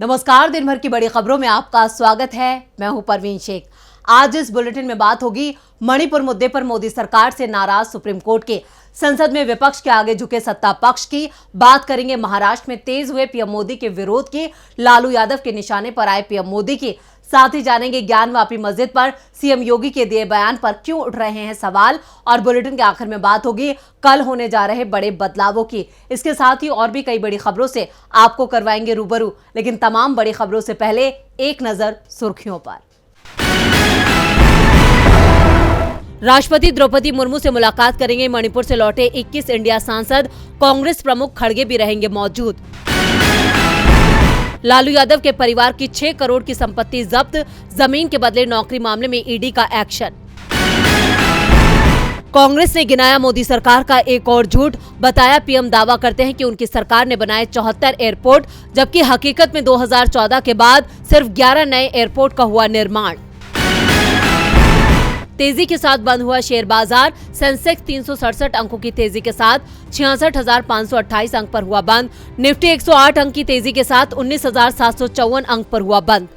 नमस्कार, दिन भर की बड़ी खबरों में आपका स्वागत है। मैं हूं परवीन शेख। आज इस बुलेटिन में बात होगी मणिपुर मुद्दे पर मोदी सरकार से नाराज सुप्रीम कोर्ट के, संसद में विपक्ष के आगे झुके सत्ता पक्ष की, बात करेंगे महाराष्ट्र में तेज हुए पीएम मोदी के विरोध की, लालू यादव के निशाने पर आए पीएम मोदी की, साथ ही जानेंगे ज्ञानवापी मस्जिद पर सीएम योगी के दिए बयान पर क्यों उठ रहे हैं सवाल। और बुलेटिन के आखिर में बात होगी कल होने जा रहे बड़े बदलावों की। इसके साथ ही और भी कई बड़ी खबरों से आपको करवाएंगे रूबरू, लेकिन तमाम बड़ी खबरों से पहले एक नजर सुर्खियों पर। राष्ट्रपति द्रौपदी मुर्मू से मुलाकात करेंगे मणिपुर से लौटे 21 इंडिया सांसद, कांग्रेस प्रमुख खड़गे भी रहेंगे मौजूद। लालू यादव के परिवार की 6 करोड़ की संपत्ति जब्त, जमीन के बदले नौकरी मामले में ईडी का एक्शन। कांग्रेस ने गिनाया मोदी सरकार का एक और झूठ, बताया पीएम दावा करते हैं कि उनकी सरकार ने बनाए 74 एयरपोर्ट, जबकि हकीकत में 2014 के बाद सिर्फ 11 नए एयरपोर्ट का हुआ निर्माण। तेजी के साथ बंद हुआ शेयर बाजार, सेंसेक्स 367 अंकों की तेजी के साथ 66,528 अंक पर हुआ बंद, निफ्टी 108 अंक की तेजी के साथ 19,754 अंक पर हुआ बंद।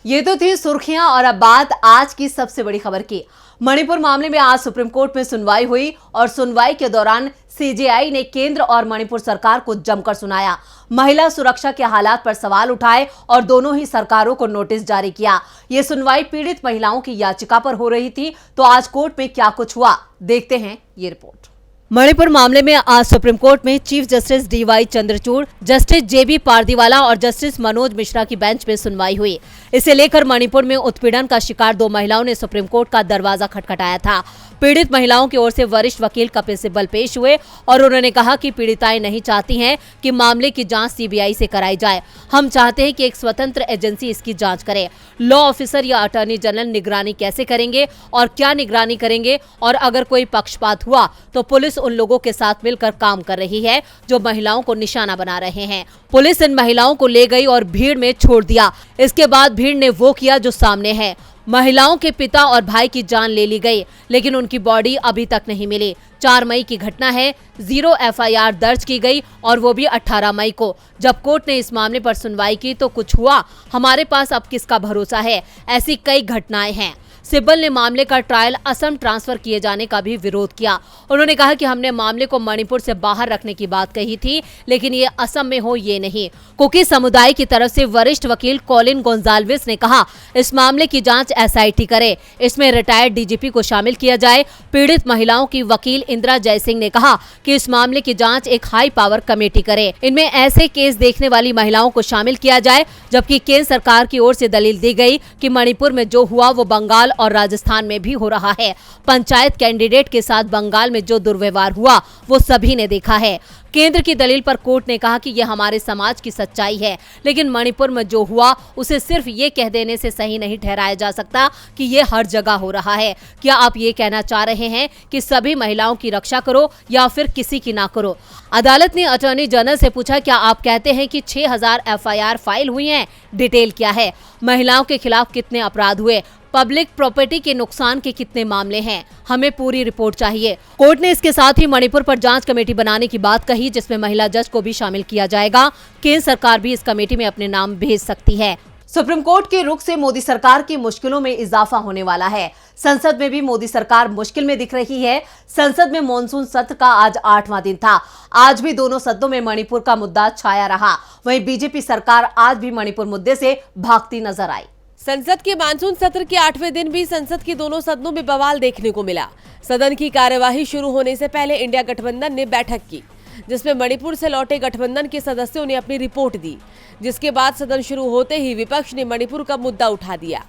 ये तो थी सुर्खियां और अब बात आज की सबसे बड़ी खबर की। मणिपुर मामले में आज सुप्रीम कोर्ट में सुनवाई हुई और सुनवाई के दौरान सीजेआई ने केंद्र और मणिपुर सरकार को जमकर सुनाया। महिला सुरक्षा के हालात पर सवाल उठाए और दोनों ही सरकारों को नोटिस जारी किया। ये सुनवाई पीड़ित महिलाओं की याचिका पर हो रही थी। तो आज कोर्ट में क्या कुछ हुआ, देखते हैं ये रिपोर्ट। मणिपुर मामले में आज सुप्रीम कोर्ट में chief justice DY Chandrachud, justice JB Pardiwala और जस्टिस मनोज मिश्रा की बेंच में सुनवाई हुई। इसे लेकर मणिपुर में उत्पीड़न का शिकार 2 महिलाओं ने सुप्रीम कोर्ट का दरवाजा खटखटाया था। पीड़ित महिलाओं की ओर से वरिष्ठ वकील कपिल सिब्बल पेश हुए और उन्होंने कहा कि पीड़िताएं नहीं चाहती हैं कि मामले की जांच सीबीआई से कराई जाए। हम चाहते हैं कि एक स्वतंत्र एजेंसी इसकी जांच करे। लॉ ऑफिसर या अटॉर्नी जनरल निगरानी कैसे करेंगे और क्या निगरानी करेंगे, और अगर कोई पक्षपात हुआ तो पुलिस उन लोगों के साथ मिलकर काम कर रही है जो महिलाओं को निशाना बना रहे हैं। पुलिस इन महिलाओं को ले गई और भीड़ में छोड़ दिया। इसके बाद भीड़ ने वो किया जो सामने है। महिलाओं के पिता और भाई की जान ले ली गई, लेकिन उनकी बॉडी अभी तक नहीं मिली। 4 मई की घटना है, 0 एफआईआर दर्ज की गई और वो भी 18 मई को। जब कोर्ट ने इस मामले पर सुनवाई की तो कुछ हुआ। हमारे पास अब किसका भरोसा है? ऐसी कई घटनाएं हैं। सिब्बल ने मामले का ट्रायल असम ट्रांसफर किए जाने का भी विरोध किया। उन्होंने कहा कि हमने मामले को मणिपुर से बाहर रखने की बात कही थी, लेकिन ये असम में हो ये नहीं। कुकी समुदाय की तरफ से वरिष्ठ वकील कॉलिन गोंजाल्विस ने कहा, इस मामले की जांच एसआईटी करे, इसमें रिटायर्ड डीजीपी को शामिल किया जाए। पीड़ित महिलाओं की वकील इंदिरा जयसिंह ने कहा कि इस मामले की जांच एक हाई पावर कमेटी करे, इनमें ऐसे केस देखने वाली महिलाओं को शामिल किया जाए। जबकि केंद्र सरकार की ओर से दलील दी गई कि मणिपुर में जो हुआ वो बंगाल और राजस्थान में भी हो रहा है। पंचायत कैंडिडेट के साथ बंगाल में जो दुर्व्यवहार हुआ वो सभी ने देखा है। केंद्र की दलील पर कोर्ट ने कहा कि यह हमारे समाज की सच्चाई है, लेकिन मणिपुर में जो हुआ उसे सिर्फ ये कह देने से सही नहीं ठहराया जा सकता कि ये हर जगह हो रहा है। क्या आप ये कहना चाह रहे हैं कि सभी महिलाओं की रक्षा करो या फिर किसी की ना करो? अदालत ने अटॉर्नी जनरल से पूछा, क्या आप कहते हैं कि 6000 एफआईआर फाइल हुई हैं? डिटेल क्या है? महिलाओं के खिलाफ कितने अपराध हुए? पब्लिक प्रॉपर्टी के नुकसान के कितने मामले हैं? हमें पूरी रिपोर्ट चाहिए। कोर्ट ने इसके साथ ही मणिपुर पर जांच कमेटी बनाने की बात कही, जिसमें महिला जज को भी शामिल किया जाएगा। केंद्र सरकार भी इस कमेटी में अपने नाम भेज सकती है। सुप्रीम कोर्ट के रुख से मोदी सरकार की मुश्किलों में इजाफा होने वाला है। संसद में भी मोदी सरकार मुश्किल में दिख रही है। संसद में मॉनसून सत्र का आज 8वां दिन था। आज भी दोनों सदनों में मणिपुर का मुद्दा छाया रहा। वहीं बीजेपी सरकार आज भी मणिपुर मुद्दे से भागती नजर आई। संसद के मानसून सत्र के 8वें दिन भी संसद के दोनों सदनों में बवाल देखने को मिला। सदन की कार्यवाही शुरू होने से पहले इंडिया गठबंधन ने बैठक की, जिसमें मणिपुर से लौटे गठबंधन के सदस्यों ने अपनी रिपोर्ट दी। जिसके बाद सदन शुरू होते ही विपक्ष ने मणिपुर का मुद्दा उठा दिया।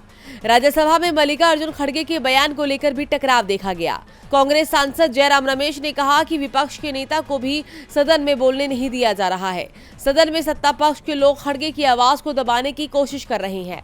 राज्यसभा में मल्लिकार्जुन खड़गे के बयान को लेकर भी टकराव देखा गया। कांग्रेस सांसद जयराम रमेश ने कहा कि विपक्ष के नेता को भी सदन में बोलने नहीं दिया जा रहा है। सदन में सत्ता पक्ष के लोग खड़गे की आवाज को दबाने की कोशिश कर रहे हैं।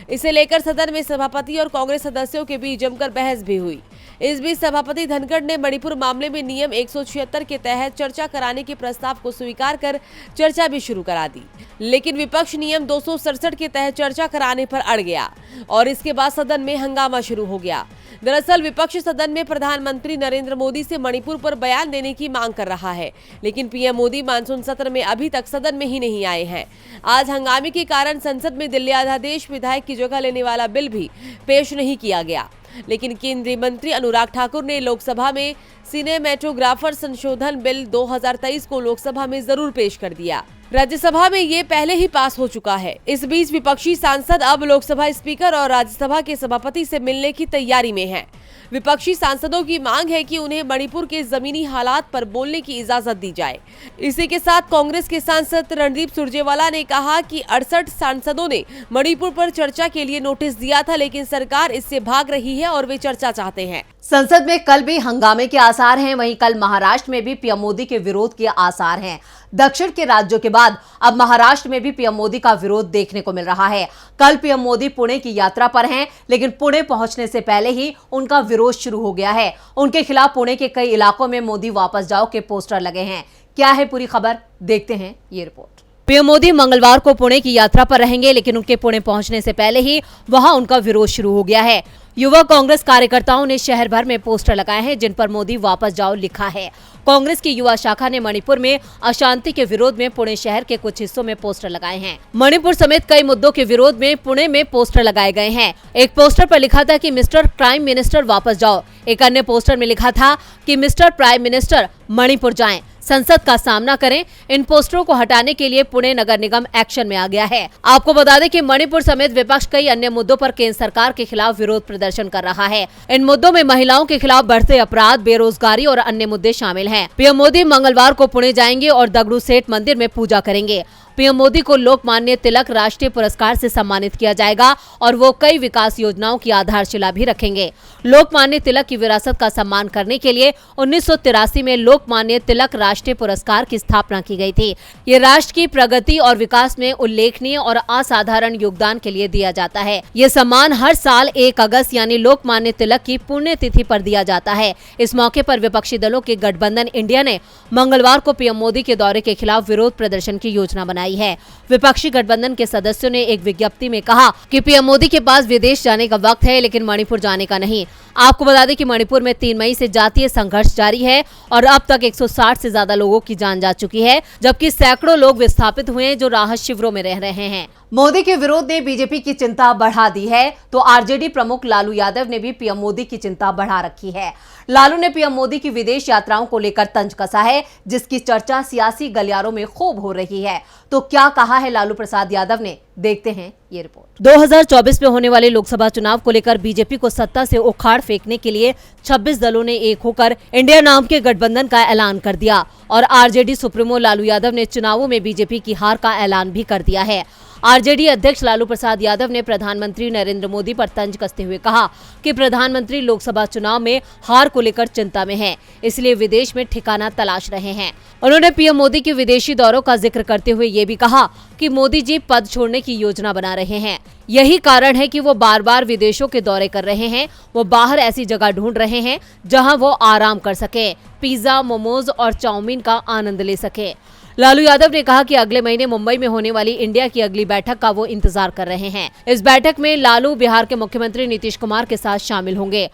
इसे लेकर सदन में सभापति और कांग्रेस सदस्यों के बीच जमकर बहस भी हुई। इस बीच सभापति धनखड़ ने मणिपुर मामले में नियम 176 के तहत चर्चा कराने के प्रस्ताव को स्वीकार कर चर्चा भी शुरू करा दी, लेकिन विपक्ष नियम 267 के तहत चर्चा कराने पर अड़ गया और इसके बाद सदन में हंगामा शुरू हो गया। दरअसल विपक्ष सदन में प्रधानमंत्री नरेंद्र मोदी से मणिपुर पर बयान देने की मांग कर रहा है, लेकिन पीएम मोदी मानसून सत्र में अभी तक सदन में ही नहीं आए हैं। आज हंगामे के कारण संसद में दिल्ली अध्यादेश विधायक की जगह लेने वाला बिल भी पेश नहीं किया गया, लेकिन केंद्रीय मंत्री अनुराग ठाकुर ने लोकसभा में सिनेमेटोग्राफर संशोधन बिल 2023 को लोकसभा में जरूर पेश कर दिया। राज्यसभा में ये पहले ही पास हो चुका है। इस बीच विपक्षी सांसद अब लोकसभा स्पीकर और राज्यसभा के सभापति से मिलने की तैयारी में हैं। विपक्षी सांसदों की मांग है कि उन्हें मणिपुर के जमीनी हालात पर बोलने की इजाजत दी जाए। इसी के साथ कांग्रेस के सांसद रणदीप सुरजेवाला ने कहा कि 68 सांसदों ने मणिपुर पर चर्चा के लिए नोटिस दिया था, लेकिन सरकार इससे भाग रही है और वे चर्चा चाहते हैं। संसद में कल भी हंगामे के आसार हैं, वहीं कल महाराष्ट्र में भी पीएम मोदी के विरोध के आसार हैं। दक्षिण के राज्यों के बाद अब महाराष्ट्र में भी पीएम मोदी का विरोध देखने को मिल रहा है। कल पीएम मोदी पुणे की यात्रा पर हैं, लेकिन पुणे पहुंचने से पहले ही उनका विरोध शुरू हो गया है। उनके खिलाफ पुणे के कई इलाकों में मोदी वापस जाओ के पोस्टर लगे हैं। क्या है पूरी खबर, देखते हैं ये रिपोर्ट। पीएम मोदी मंगलवार को पुणे की यात्रा पर रहेंगे, लेकिन उनके पुणे पहुंचने से पहले ही वहां उनका विरोध शुरू हो गया है। युवा कांग्रेस कार्यकर्ताओं ने शहर भर में पोस्टर लगाए हैं, जिन पर मोदी वापस जाओ लिखा है। कांग्रेस की युवा शाखा ने मणिपुर में अशांति के विरोध में पुणे शहर के कुछ हिस्सों में पोस्टर लगाए हैं। मणिपुर समेत कई मुद्दों के विरोध में पुणे में पोस्टर लगाए गए हैं। एक पोस्टर पर लिखा था कि मिस्टर प्राइम मिनिस्टर वापस जाओ। एक अन्य पोस्टर में लिखा था कि मिस्टर प्राइम मिनिस्टर मणिपुर जाएं, संसद का सामना करें। इन पोस्टरों को हटाने के लिए पुणे नगर निगम एक्शन में आ गया है। आपको बता दें कि मणिपुर समेत विपक्ष कई अन्य मुद्दों पर केंद्र सरकार के खिलाफ विरोध प्रदर्शन कर रहा है। इन मुद्दों में महिलाओं के खिलाफ बढ़ते अपराध, बेरोजगारी और अन्य मुद्दे शामिल हैं। पीएम मोदी मंगलवार को पुणे जाएंगे और दगड़ू सेठ मंदिर में पूजा करेंगे। पीएम मोदी को लोकमान्य तिलक राष्ट्रीय पुरस्कार से सम्मानित किया जाएगा और वो कई विकास योजनाओं की आधारशिला भी रखेंगे। लोकमान्य तिलक की विरासत का सम्मान करने के लिए 1983 में लोकमान्य तिलक राष्ट्रीय पुरस्कार की स्थापना की गई थी। ये राष्ट्र की प्रगति और विकास में उल्लेखनीय और असाधारण योगदान के लिए दिया जाता है। ये सम्मान हर साल 1 अगस्त यानी लोकमान्य तिलक की पुण्यतिथि पर दिया जाता है। इस मौके पर विपक्षी दलों के गठबंधन इंडिया ने मंगलवार को पीएम मोदी के दौरे के खिलाफ विरोध प्रदर्शन की योजना बनाई है। विपक्षी गठबंधन के सदस्यों ने एक विज्ञप्ति में कहा कि पीएम मोदी के पास विदेश जाने का वक्त है, लेकिन मणिपुर जाने का नहीं। आपको बता दें कि मणिपुर में 3 मई से जातीय संघर्ष जारी है और अब तक 160 से ज्यादा लोगों की जान जा चुकी है, जबकि सैकड़ों लोग विस्थापित हुए हैं जो राहत शिविरों में रह रहे हैं। मोदी के विरोध ने बीजेपी की चिंता बढ़ा दी है, तो आरजेडी प्रमुख लालू यादव ने भी पीएम मोदी की चिंता बढ़ा रखी है। लालू ने पीएम मोदी की विदेश यात्राओं को लेकर तंज कसा है, जिसकी चर्चा सियासी गलियारों में खूब हो रही है। तो क्या कहा है लालू प्रसाद यादव ने, देखते हैं ये रिपोर्ट। 2024 में होने वाले लोकसभा चुनाव को लेकर बीजेपी को सत्ता से उखाड़ फेंकने के लिए 26 दलों ने एक होकर इंडिया नाम के गठबंधन का ऐलान कर दिया और आरजेडी सुप्रीमो लालू यादव ने चुनावों में बीजेपी की हार का ऐलान भी कर दिया है। आरजेडी अध्यक्ष लालू प्रसाद यादव ने प्रधानमंत्री नरेंद्र मोदी पर तंज कसते हुए कहा कि प्रधानमंत्री लोकसभा चुनाव में हार को लेकर चिंता में हैं, इसलिए विदेश में ठिकाना तलाश रहे हैं। उन्होंने पीएम मोदी के विदेशी दौरों का जिक्र करते हुए ये भी कहा कि मोदी जी पद छोड़ने की योजना बना रहे हैं। यही कारण है कि वो बार बार विदेशों के दौरे कर रहे हैं। वो बाहर ऐसी जगह ढूंढ रहे हैं जहां वो आराम कर सके, पिज्जा, मोमोज और चाउमीन का आनंद ले सके। लालू यादव ने कहा कि अगले महीने मुंबई में होने वाली इंडिया की अगली बैठक का वो इंतजार कर रहे हैं। इस बैठक में लालू बिहार के मुख्यमंत्री नीतीश कुमार के साथ शामिल होंगे।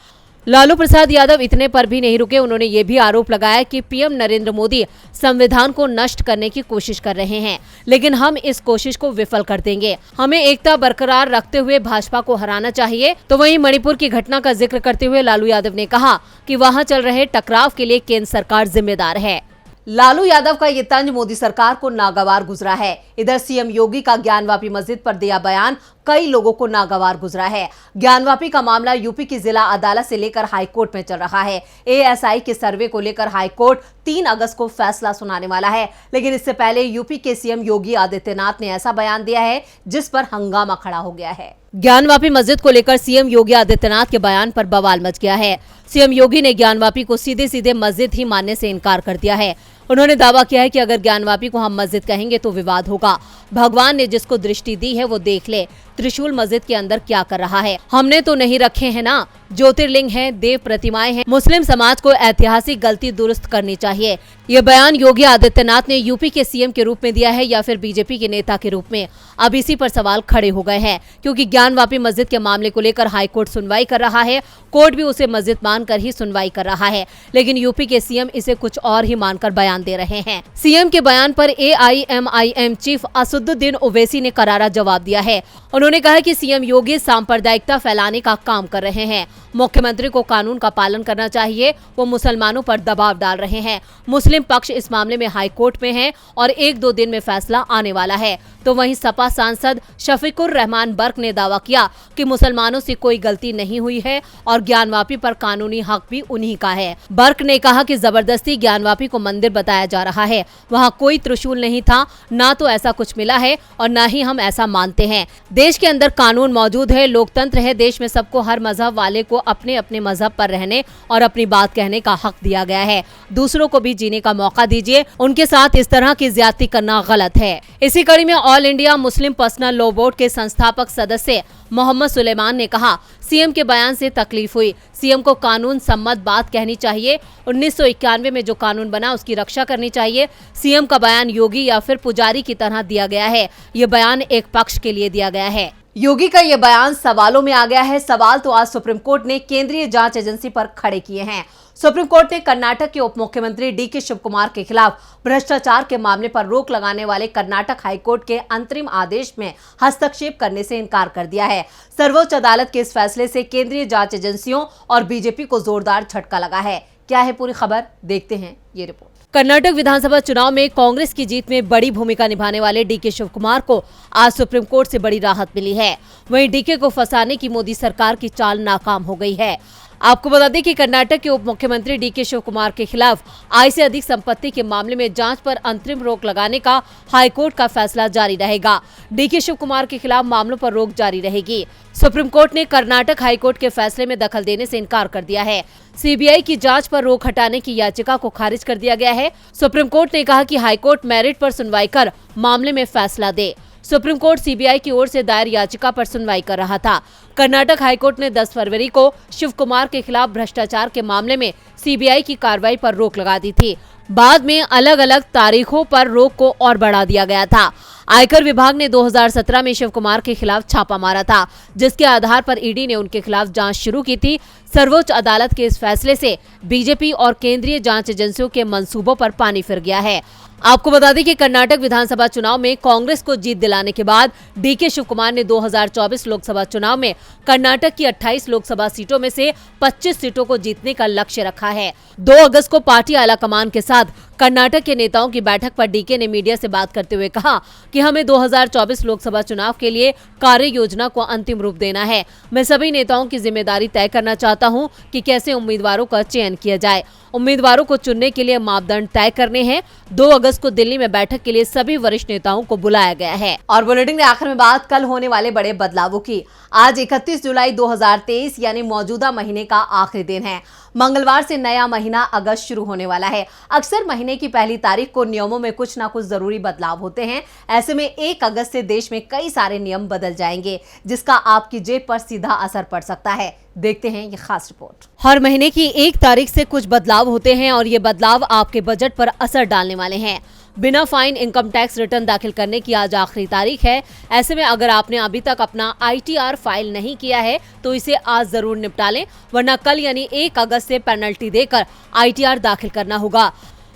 लालू प्रसाद यादव इतने पर भी नहीं रुके। उन्होंने ये भी आरोप लगाया कि पीएम नरेंद्र मोदी संविधान को नष्ट करने की कोशिश कर रहे हैं, लेकिन हम इस कोशिश को विफल कर देंगे। हमें एकता बरकरार रखते हुए भाजपा को हराना चाहिए। तो वहीं मणिपुर की घटना का जिक्र करते हुए लालू यादव ने कहा कि वहां चल रहे टकराव के लिए केंद्र सरकार जिम्मेदार है। लालू यादव का ये तंज मोदी सरकार को नागवार गुजरा है। इधर सीएम योगी का ज्ञानवापी मस्जिद पर दिया बयान कई लोगों को नागवार गुजरा है। ज्ञानवापी का मामला यूपी की जिला अदालत से लेकर हाईकोर्ट में चल रहा है। एएसआई के सर्वे को लेकर हाईकोर्ट 3 अगस्त को फैसला सुनाने वाला है, लेकिन इससे पहले यूपी के सीएम योगी आदित्यनाथ ने ऐसा बयान दिया है जिस पर हंगामा खड़ा हो गया है। ज्ञानवापी मस्जिद को लेकर सीएम योगी आदित्यनाथ के बयान पर बवाल मच गया है। सीएम योगी ने ज्ञानवापी को सीधे सीधे मस्जिद ही मानने से इनकार कर दिया है। उन्होंने दावा किया है कि अगर ज्ञानवापी को हम मस्जिद कहेंगे तो विवाद होगा। भगवान ने जिसको दृष्टि दी है वो देख ले त्रिशूल मस्जिद के अंदर क्या कर रहा है। हमने तो नहीं रखे हैं ना, ज्योतिर्लिंग हैं, देव प्रतिमाएं हैं। मुस्लिम समाज को ऐतिहासिक गलती दुरुस्त करनी चाहिए। ये बयान योगी आदित्यनाथ ने यूपी के सीएम के रूप में दिया है या फिर बीजेपी के नेता के रूप में। अब इसी पर सवाल खड़े हो गए हैं, क्योंकि ज्ञानवापी मस्जिद के मामले को लेकर हाईकोर्ट सुनवाई कर रहा है। कोर्ट भी उसे मस्जिद मानकर ही सुनवाई कर रहा है, लेकिन यूपी के सीएम इसे कुछ और ही मानकर बयान दे रहे हैं। सीएम के बयान पर AIMIM चीफ असदुद्दीन ओवैसी ने करारा जवाब दिया है। उन्होंने कहा कि सीएम योगी सांप्रदायिकता फैलाने का काम कर रहे हैं। मुख्यमंत्री को कानून का पालन करना चाहिए, वो मुसलमानों पर दबाव डाल रहे हैं। मुस्लिम पक्ष इस मामले में हाई कोर्ट में है और 1-2 दिन में फैसला आने वाला है। तो वहीं सपा सांसद शफीकुर रहमान बर्क ने दावा किया कि मुसलमानों से कोई गलती नहीं हुई है और ज्ञानवापी पर कानूनी हक भी उन्हीं का है। बर्क ने कहा कि जबरदस्ती ज्ञानवापी को मंदिर बताया जा रहा है। वहाँ कोई त्रिशूल नहीं था, ना तो ऐसा कुछ मिला है और न ही हम ऐसा मानते हैं। देश के अंदर कानून मौजूद है, लोकतंत्र है। देश में सबको हर मजहब वाले को अपने अपने मजहब पर रहने और अपनी बात कहने का हक दिया गया है। दूसरों को भी जीने का मौका दीजिए। उनके साथ इस तरह की ज्यादती करना गलत है। इसी कड़ी में all India Muslim personal law board के संस्थापक सदस्य मोहम्मद सुलेमान ने कहा, सीएम के बयान से तकलीफ हुई। सीएम को कानून सम्मत बात कहनी चाहिए। 1991 में जो कानून बना उसकी रक्षा करनी चाहिए। सीएम का बयान योगी या फिर पुजारी की तरह दिया गया है। ये बयान एक पक्ष के लिए दिया गया है। योगी का ये बयान सवालों में आ गया है। सवाल तो आज सुप्रीम कोर्ट ने केंद्रीय जांच एजेंसी पर खड़े किए हैं। सुप्रीम कोर्ट ने कर्नाटक के उप मुख्यमंत्री DK शिवकुमार के खिलाफ भ्रष्टाचार के मामले पर रोक लगाने वाले कर्नाटक हाईकोर्ट के अंतरिम आदेश में हस्तक्षेप करने से इनकार कर दिया है। सर्वोच्च अदालत के इस फैसले से केंद्रीय जांच एजेंसियों और बीजेपी को जोरदार झटका लगा है। क्या है पूरी खबर, देखते हैं ये रिपोर्ट। कर्नाटक विधानसभा चुनाव में कांग्रेस की जीत में बड़ी भूमिका निभाने वाले DK शिवकुमार को आज सुप्रीम कोर्ट से बड़ी राहत मिली है। वहीं DK को फंसाने की मोदी सरकार की चाल नाकाम हो गई है। आपको बता दें कि कर्नाटक के उप मुख्यमंत्री DK शिवकुमार के खिलाफ आय से अधिक संपत्ति के मामले में जांच पर अंतरिम रोक लगाने का हाईकोर्ट का फैसला जारी रहेगा। DK शिवकुमार के खिलाफ मामलों पर रोक जारी रहेगी। सुप्रीम कोर्ट ने कर्नाटक हाईकोर्ट के फैसले में दखल देने से इनकार कर दिया है। CBI की जांच पर रोक हटाने की याचिका को खारिज कर दिया गया है। सुप्रीम कोर्ट ने कहा कि हाईकोर्ट मेरिट पर सुनवाई कर मामले में फैसला दे। सुप्रीम कोर्ट CBI की ओर से दायर याचिका पर सुनवाई कर रहा था। कर्नाटक हाईकोर्ट ने 10 फरवरी को शिवकुमार के खिलाफ भ्रष्टाचार के मामले में CBI की कार्रवाई पर रोक लगा दी थी। बाद में अलग अलग तारीखों पर रोक को और बढ़ा दिया गया था। आयकर विभाग ने 2017 में शिवकुमार के खिलाफ छापा मारा था, जिसके आधार पर ED ने उनके खिलाफ जांच शुरू की थी। सर्वोच्च अदालत के इस फैसले से बीजेपी और केंद्रीय जांच एजेंसियों के मंसूबों पर पानी फिर गया है। आपको बता दें कि कर्नाटक विधानसभा चुनाव में कांग्रेस को जीत दिलाने के बाद DK शिवकुमार ने 2024 लोकसभा चुनाव में कर्नाटक की 28 लोकसभा सीटों में से 25 सीटों को जीतने का लक्ष्य रखा है। 2 अगस्त को पार्टी आलाकमान के साथ कर्नाटक के नेताओं की बैठक पर DK ने मीडिया से बात करते हुए कहा कि हमें 2024 लोकसभा चुनाव के लिए कार्य योजना को अंतिम रूप देना है। मैं सभी नेताओं की जिम्मेदारी तय करना चाहता हूं कि कैसे उम्मीदवारों का चयन किया जाए। उम्मीदवारों को चुनने के लिए मापदंड तय करने हैं। 2 अगस्त को दिल्ली में बैठक के लिए सभी वरिष्ठ नेताओं को बुलाया गया है। और बुलेटिन के आखिर में बात कल होने वाले बड़े बदलावों की। आज 31 जुलाई 2023 यानी मौजूदा महीने का आखिरी दिन है। मंगलवार से नया महीना अगस्त शुरू होने वाला है। अक्सर महीने की पहली तारीख को नियमों में कुछ ना कुछ जरूरी बदलाव होते हैं। ऐसे में 1 अगस्त से देश में कई सारे नियम बदल जाएंगे, जिसका आपकी जेब पर सीधा असर पड़ सकता है। देखते हैं ये खास रिपोर्ट। हर महीने की 1 तारीख से कुछ बदलाव होते हैं और ये बदलाव आपके बजट पर असर डालने वाले हैं। बिना फाइन इनकम टैक्स रिटर्न दाखिल करने की आज आखिरी तारीख है। ऐसे में अगर आपने अभी तक अपना ITR फाइल नहीं किया है तो इसे आज जरूर निपटा लें, वरना कल यानी 1 अगस्त से पेनल्टी देकर ITR दाखिल करना होगा।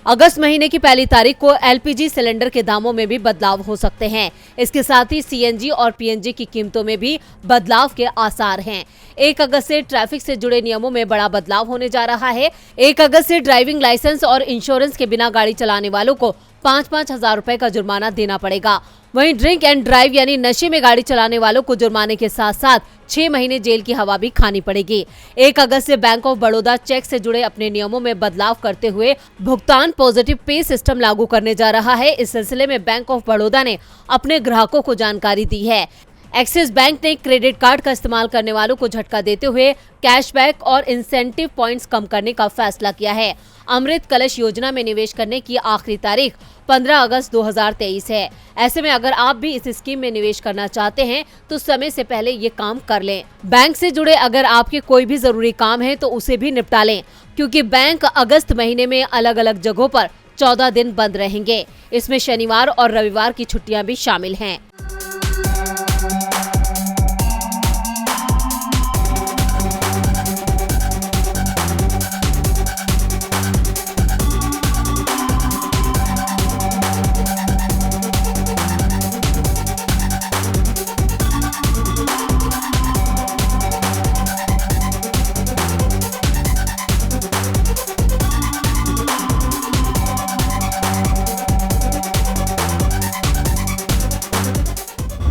अगस्त महीने की पहली तारीख को LPG सिलेंडर के दामों में भी बदलाव हो सकते हैं। इसके साथ ही CNG और PNG की कीमतों में भी बदलाव के आसार हैं। 1 अगस्त से ट्रैफिक से जुड़े नियमों में बड़ा बदलाव होने जा रहा है। 1 अगस्त से ड्राइविंग लाइसेंस और इंश्योरेंस के बिना गाड़ी चलाने वालों को 5-5 हजार रुपए का जुर्माना देना पड़ेगा। वहीं ड्रिंक एंड ड्राइव यानी नशे में गाड़ी चलाने वालों को जुर्माने के साथ साथ 6 महीने जेल की हवा भी खानी पड़ेगी। 1 अगस्त से बैंक ऑफ बड़ौदा चेक से जुड़े अपने नियमों में बदलाव करते हुए भुगतान पॉजिटिव पे सिस्टम लागू करने जा रहा है। इस सिलसिले में बैंक ऑफ बड़ौदा ने अपने ग्राहकों को जानकारी दी है। एक्सिस बैंक ने क्रेडिट कार्ड का इस्तेमाल करने वालों को झटका देते हुए कैशबैक और इंसेंटिव पॉइंट्स कम करने का फैसला किया है। अमृत कलश योजना में निवेश करने की आखिरी तारीख 15 अगस्त 2023 है। ऐसे में अगर आप भी इस स्कीम में निवेश करना चाहते हैं तो समय से पहले ये काम कर लें। बैंक से जुड़े अगर आपके कोई भी जरूरी काम है तो उसे भी निपटा लें, क्योंकि बैंक अगस्त महीने में अलग अलग जगहों पर 14 दिन बंद रहेंगे। इसमें शनिवार और रविवार की छुट्टियां भी शामिल हैं।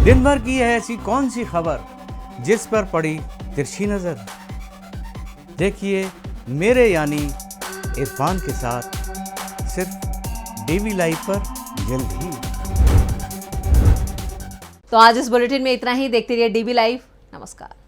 दिन भर की है ऐसी कौन सी खबर जिस पर पड़ी तिरछी नजर। देखिए मेरे यानी इरफान के साथ सिर्फ डीवी लाइव पर जल्द ही। तो आज इस बुलेटिन में इतना ही। देखते रहिए डीवी लाइव। नमस्कार।